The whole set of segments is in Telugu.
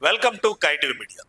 Welcome to KTV media.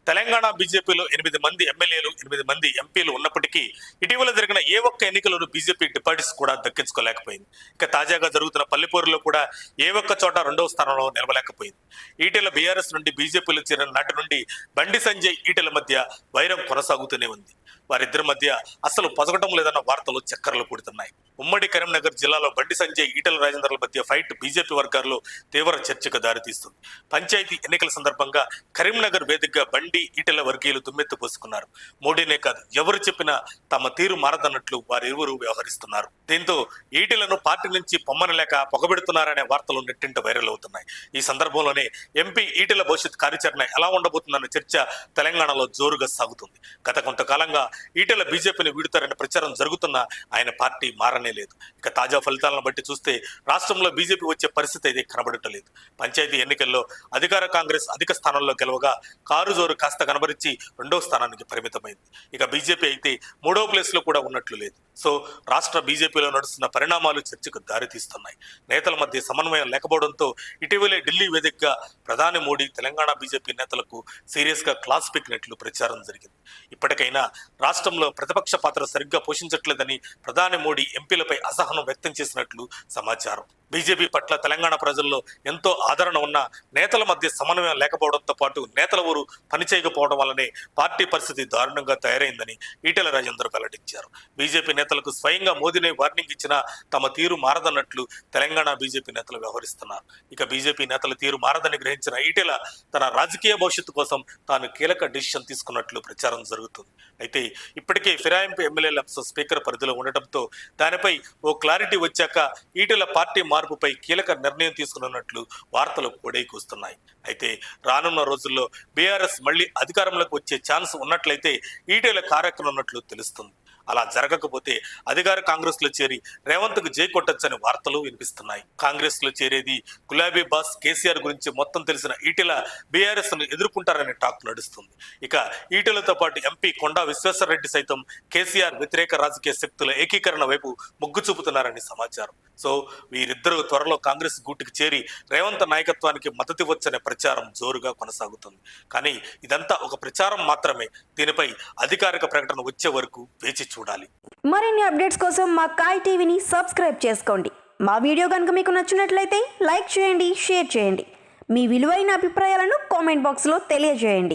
Telangana బీజేపీలో 8 మంది ఎమ్మెల్యేలు 8 మంది ఎంపీలు ఉన్నప్పటికీ ఇటీవల జరిగిన ఏ ఒక్క ఎన్నికలను బీజేపీ డిపాజిట్స్ కూడా దక్కించుకోలేకపోయింది. ఇక తాజాగా జరుగుతున్న పల్లెపూరులో కూడా ఏ ఒక్క చోట 2వ స్థానంలో నిలవలేకపోయింది. ఈటెల బీఆర్ఎస్ నుండి బీజేపీలో చేరిన నాటి నుండి బండి సంజయ్ ఈటెల మధ్య వైరం కొనసాగుతూనే ఉంది. వారిద్దరి మధ్య అసలు పొసగటం లేదన్న వార్తలు చక్కర్లు కొడుతున్నాయి. ఉమ్మడి కరీంనగర్ జిల్లాలో బండి సంజయ్ ఈటెల రాజేందర్ల మధ్య ఫైట్ బీజేపీ వర్గాల్లో తీవ్ర చర్చకు దారితీస్తుంది. పంచాయతీ ఎన్నికల సందర్భంగా కరీంనగర్ వేదికగా బండి ఈటెల వర్గీయులు దుమ్మెత్తు పోసుకున్నారు. మోడీనే కాదు, ఎవరు చెప్పినా తమ తీరు మారదన్నట్లు వారిరువురు వ్యవహరిస్తున్నారు. దీంతో ఈటెలను పార్టీ నుంచి పొమ్మనలేక పొగబెడుతున్నారనే వార్తలు నెట్టింట వైరల్ అవుతున్నాయి. ఈ సందర్భంలోనే ఎంపీ ఈటెల భవిష్యత్ కార్యాచరణ ఎలా ఉండబోతుందన్న చర్చ తెలంగాణలో జోరుగా సాగుతుంది. గత కొంతకాలంగా ఈటెల బీజేపీని వీడుతారనే ప్రచారం జరుగుతున్నా ఆయన పార్టీ మారనే లేదు. ఇక తాజా ఫలితాలను బట్టి చూస్తే రాష్ట్రంలో బీజేపీ వచ్చే పరిస్థితి అయితే కనబడటలేదు. పంచాయతీ ఎన్నికల్లో అధికార కాంగ్రెస్ అధిక స్థానంలో గెలవగా కారు జోరు కాస్త కనబరించి 2వ స్థానానికి పరిమితమైంది. ఇక బీజేపీ అయితే 3వ ప్లేస్ లో కూడా ఉన్నట్లు లేదు. సో రాష్ట్ర బీజేపీలో నడుస్తున్న పరిణామాలు చర్చకు దారితీస్తున్నాయి. నేతల మధ్య సమన్వయం లేకపోవడంతో ఇటీవలే ఢిల్లీ వేదికగా ప్రధాని మోడీ తెలంగాణ బీజేపీ నేతలకు సీరియస్ గా క్లాస్ పీకినట్లు ప్రచారం జరిగింది. ఇప్పటికైనా రాష్ట్రంలో ప్రతిపక్ష పాత్ర సరిగ్గా పోషించట్లేదని ప్రధాని మోడీ ఎంపీలపై అసహనం వ్యక్తం చేసినట్లు సమాచారం. బీజేపీ పట్ల తెలంగాణ ప్రజల్లో ఎంతో ఆదరణ ఉన్న నేతల మధ్య సమన్వయం లేకపోవడంతో పాటు నేతల ఊరు పనిచేయకపోవడం వల్లనే పార్టీ పరిస్థితి దారుణంగా తయారైందని ఈటెల రాజేందర్ వెల్లడించారు. బీజేపీ నేతలకు స్వయంగా మోదీనే వార్నింగ్ ఇచ్చినా తమ తీరు మారదన్నట్లు తెలంగాణ బీజేపీ నేతలు వ్యవహరిస్తున్నారు. ఇక బీజేపీ నేతల తీరు మారదని గ్రహించిన ఈటెల తన రాజకీయ భవిష్యత్తు కోసం తాను కీలక డిసిషన్ తీసుకున్నట్లు ప్రచారం జరుగుతుంది. అయితే ఇప్పటికే ఫిరాయింపు ఎమ్మెల్యేల అంశం స్పీకర్ పరిధిలో ఉండటంతో దానిపై ఓ క్లారిటీ వచ్చాక ఈటెల పార్టీ మార్పుపై కీలక నిర్ణయం తీసుకున్నట్లు వార్తలు కూడైకొస్తున్నాయి. అయితే రానున్న రోజుల్లో బీఆర్ఎస్ మళ్లీ అధికారంలోకి వచ్చే ఛాన్స్ ఉన్నట్లయితే ఈటెల కార్యక్రమం తెలుస్తుంది. అలా జరగకపోతే అధికార కాంగ్రెస్ లో చేరి రేవంత్ కు జై కొట్టొచ్చని వార్తలు వినిపిస్తున్నాయి. కాంగ్రెస్ లో చేరేది గులాబీ బాస్ కేసీఆర్ గురించి మొత్తం తెలిసిన ఈటెల బీఆర్ఎస్ ను ఎదుర్కొంటారనే టాక్ నడుస్తుంది. ఇక ఈటెలతో పాటు ఎంపీ కొండా విశ్వేశ్వరరెడ్డి సైతం కేసీఆర్ వ్యతిరేక రాజకీయ శక్తుల ఏకీకరణ వైపు మొగ్గు చూపుతున్నారని సమాచారం. సో వీరిద్దరూ త్వరలో కాంగ్రెస్ గూటికి చేరి రేవంత్ నాయకత్వానికి మద్దతు ఇవ్వచ్చనే ప్రచారం జోరుగా కొనసాగుతుంది. కానీ ఇదంతా ఒక ప్రచారం మాత్రమే. దీనిపై అధికారిక ప్రకటన వచ్చే వరకు వేచి చూడాలి. మరిన్ని అప్డేట్స్ కోసం మా కాయ్ టీవీని సబ్స్క్రైబ్ చేసుకోండి. మా వీడియో కనుక మీకు నచ్చినట్లయితే లైక్ చేయండి, షేర్ చేయండి. మీ విలువైన అభిప్రాయాలను కామెంట్ బాక్స్లో తెలియజేయండి.